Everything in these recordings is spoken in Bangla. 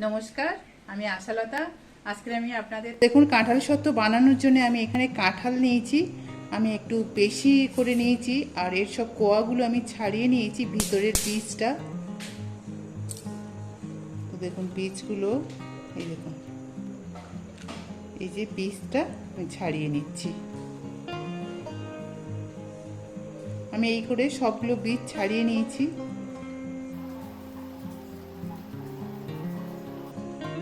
নমস্কার, আমি আশালতা। আজকে আমি আপনাদের দেখুন কাঁঠাল সত্ত্ব বানানোর জন্য আমি এখানে কাঁঠাল নিয়েছি। আমি একটু বেশি করে নিয়েছি আর এর সব কোয়াগুলো আমি ছাড়িয়ে নিয়েছি, ভিতরের বীজটা। তো দেখুন বীজগুলো, এই দেখুন, এই যে বীজটা আমি ছাড়িয়ে নিচ্ছি। আমি এই করে সবগুলো বীজ ছাড়িয়ে নিয়েছি।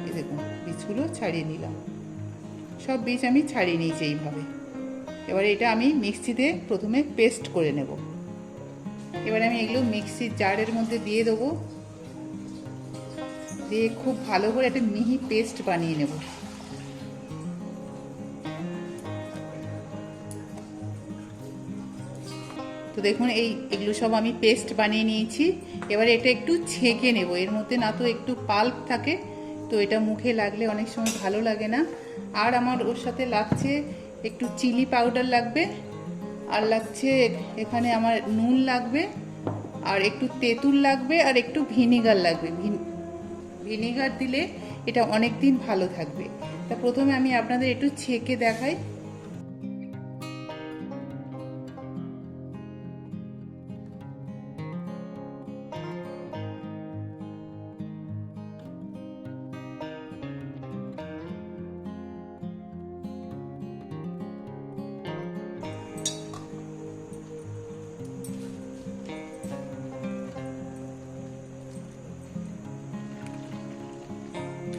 এই দেখুন বীজগুলো ছাড়িয়ে নিলাম, সব বীজ আমি ছাড়িয়ে নিয়েছি এইভাবে। এবারে এটা আমি মিক্সিতে প্রথমে পেস্ট করে নেব। এবারে আমি এগুলো মিক্সির জারের মধ্যে দিয়ে দেবো, দিয়ে খুব ভালো করে একটা মিহি পেস্ট বানিয়ে নেব। তো দেখুন এগুলো সব আমি পেস্ট বানিয়ে নিয়েছি। এবারে এটা একটু ছেঁকে নেব, এর মধ্যে না তো একটু পাল্প থাকে, তো এটা মুখে লাগলে অনেক সময় ভালো লাগে না। আর আমার ওর সাথে লাগছে একটু চিলি পাউডার লাগবে, আর লাগছে এখানে আমার নুন লাগবে, আর একটু তেঁতুল লাগবে, আর একটু ভিনিগার লাগবে। ভিনিগার দিলে এটা অনেক দিন ভালো থাকবে। তা প্রথমে আমি আপনাদের একটু ছেঁকে দেখাই।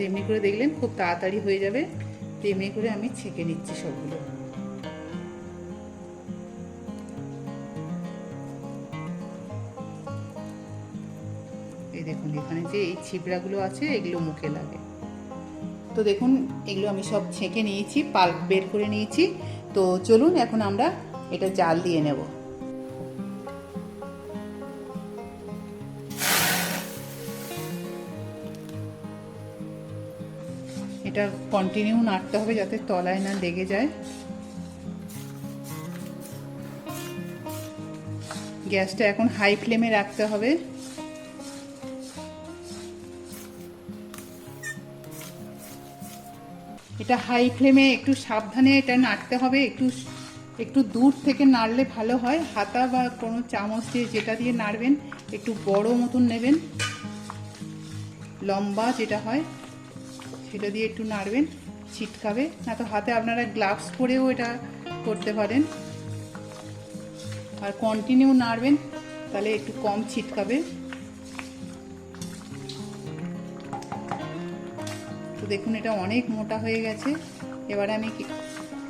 তেমনি করে দেখলেন খুব তাড়াতাড়ি হয়ে যাবে। তেমনি করে আমি ছেঁকে নিচ্ছি সবগুলো। এই দেখুন এখানে যে এই ছিবড়াগুলো আছে এগুলো মুখে লাগে। তো দেখুন এগুলো আমি সব ছেঁকে নিয়েছি, পাল্প বের করে নিয়েছি। তো চলুন এখন আমরা এটা জাল দিয়ে নেব। এটা কন্টিনিউ নাড়তে হবে যাতে তলায় না লেগে যায়। গ্যাসটা এখন হাই ফ্লেমে রাখতে হবে। এটা হাই ফ্লেমে একটু সাবধানে এটা নাড়তে হবে। একটু দূর থেকে নাড়লে ভালো হয়। হাতা বা কোনো চামচ দিয়ে, যেটা দিয়ে নাড়বেন, একটু বড় মতন নেবেন, লম্বা যেটা হয় সেটা দিয়ে একটু নাড়বেন, ছিটকাবে না। তো হাতে আপনারা গ্লাভস পরেও এটা করতে পারেন। আর কন্টিনিউ নাড়বেন, তাহলে একটু কম ছিটকাবে। তো দেখুন এটা অনেক মোটা হয়ে গেছে। এবারে আমি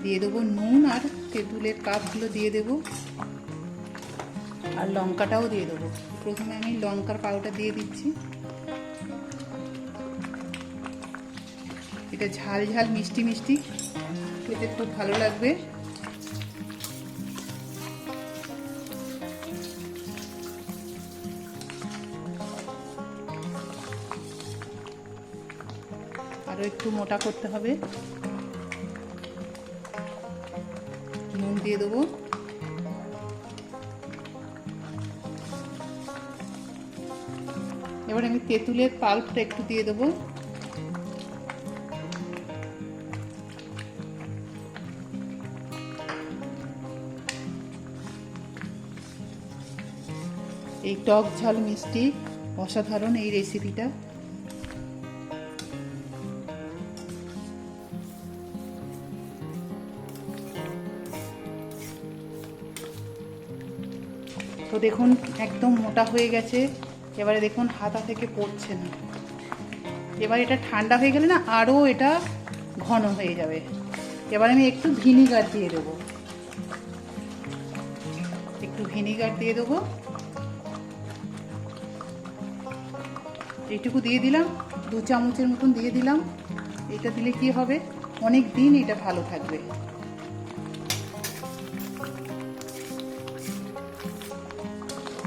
দিয়ে দেবো নুন, আর তেঁতুলের কাপগুলো দিয়ে দেবো, আর লঙ্কাটাও দিয়ে দেবো। প্রথমে আমি লঙ্কার পাউডার দিয়ে দিচ্ছি। এটা ঝাল ঝাল মিষ্টি মিষ্টি খেতে খুব ভালো লাগবে। আরও একটু মোটা করতে হবে। নুন দিয়ে দেবো। এবার আমি তেঁতুলের পাল্পটা একটু দিয়ে দেবো। এই টক ঝাল মিষ্টি অসাধারণ এই রেসিপিটা। তো দেখুন একদম মোটা হয়ে গেছে। এবারে দেখুন হাতা থেকে পড়ছে না। এবার এটা ঠান্ডা হয়ে গেলে না আরও এটা ঘন হয়ে যাবে। এবার আমি একটু ভিনিগার দিয়ে দেবো, এইটুকু দিয়ে দিলাম, 2 চামচের মতন দিয়ে দিলাম। এটা দিলে কি হবে, অনেক দিন এটা ভালো থাকবে।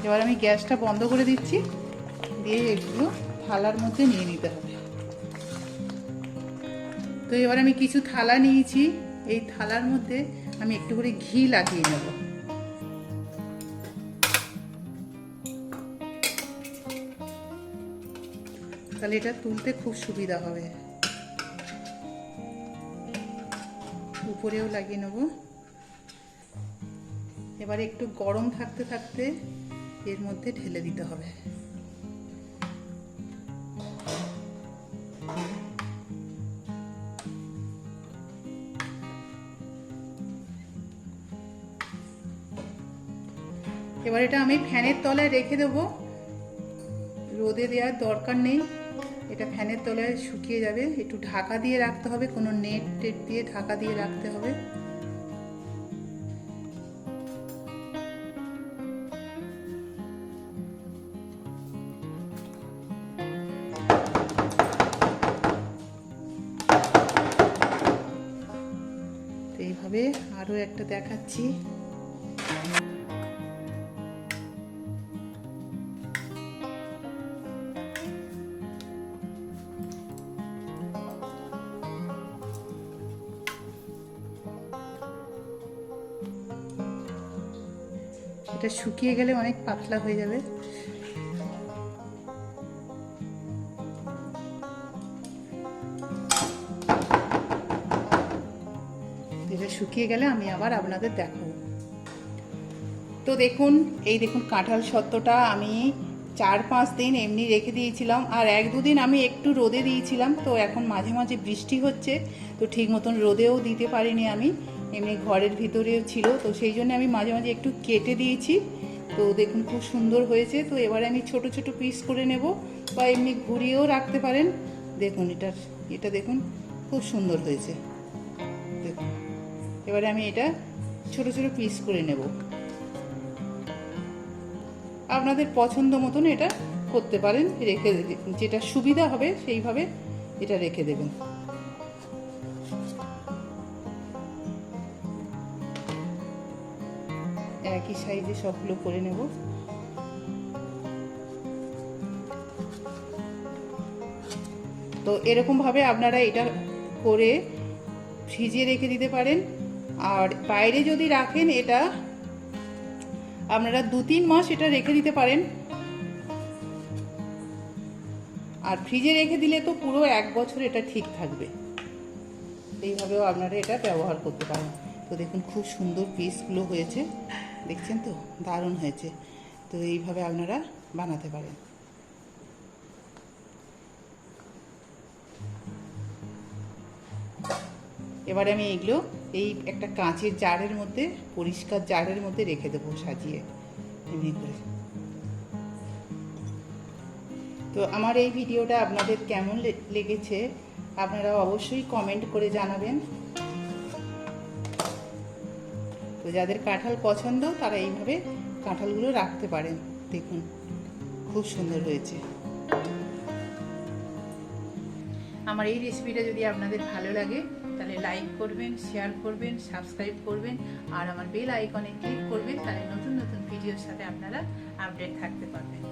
এবার আমি গ্যাসটা বন্ধ করে দিচ্ছি, দিয়ে এগুলো থালার মধ্যে নিয়ে নিতে হবে। তো এবার আমি কিছু থালা নিয়েছি, এই থালার মধ্যে আমি একটু করে ঘি লাগিয়ে নেব। তাহলে এটা তুলতে খুব সুবিধা হবে। উপরেও লাগিয়ে নেব। এবারে একটু গরম থাকতে থাকতে এর মধ্যে ঢেলে দিতে হবে। এবার এটা আমি ফ্যানের তলায় রেখে দেবো, রোদে দেওয়ার দরকার নেই, এটা ফ্যানের তলায় শুকিয়ে যাবে। একটু ঢাকা দিয়ে রাখতে হবে, কোনো নেট টেট দিয়ে ঢাকা দিয়ে রাখতে হবে। তো এইভাবে আরও একটা দেখাচ্ছি। এটা শুকিয়ে গেলে অনেক পাতলা হয়ে যাবে। এটা শুকিয়ে গেলে আমি আবার আপনাদের দেখাবো। তো দেখুন, এই দেখুন কাঁঠাল সত্ত্বটা আমি 4-5 দিন এমনি রেখে দিয়েছিলাম, আর 1-2 দিন আমি একটু রোদে দিয়েছিলাম। তো এখন মাঝে মাঝে বৃষ্টি হচ্ছে, তো ঠিক মতন রোদেও দিতে পারিনি আমি, এমনি ঘরের ভিতরেও ছিল, তো সেই জন্য আমি মাঝে মাঝে একটু কেটে দিয়েছি। তো দেখুন খুব সুন্দর হয়েছে। তো এবারে আমি ছোট ছোট পিস করে নেব, বা এমনি ঘুরিয়েও রাখতে পারেন। দেখুন এটা দেখুন খুব সুন্দর হয়েছে। দেখুন এবারে আমি এটা ছোট ছোট পিস করে নেব। আপনাদের পছন্দ মতন এটা করতে পারেন, রেখে যেটা সুবিধা হবে সেইভাবে এটা রেখে দেবেন। একই সাইজে সবগুলো করে নেব। তো এরকমভাবে আপনারা এটা করে ফ্রিজে রেখে দিতে পারেন। আর বাইরে যদি রাখেন, এটা আপনারা 2-3 মাস এটা রেখে দিতে পারেন। আর ফ্রিজে রেখে দিলে তো পুরো 1 বছর এটা ঠিক থাকবে। এইভাবেও আপনারা এটা ব্যবহার করতে পারেন। তো দেখুন খুব সুন্দর পিসগুলো হয়েছে, দেখছেন তো, দারুণ হয়েছে। তো এইভাবে আপনারা বানাতে পারেন। এবারে আমি এগুলো এই একটা কাঁচের জারের মধ্যে, পরিষ্কার জারের মধ্যে রেখে দেবো সাজিয়ে এমনি করে। তো আমার এই ভিডিওটা আপনাদের কেমন লেগেছে আপনারা অবশ্যই কমেন্ট করে জানাবেন। তো যাদের কাঁঠাল পছন্দ তারা এইভাবে কাঁঠালগুলো রাখতে পারেন। দেখুন খুব সুন্দর হয়েছে। আমার এই রেসিপিটা যদি আপনাদের ভালো লাগে তাহলে লাইক করবেন, শেয়ার করবেন, সাবস্ক্রাইব করবেন, আর আমার বেল আইকনে ক্লিক করবেন, তাহলে নতুন নতুন ভিডিওর সাথে আপনারা আপডেট থাকতে পারবেন।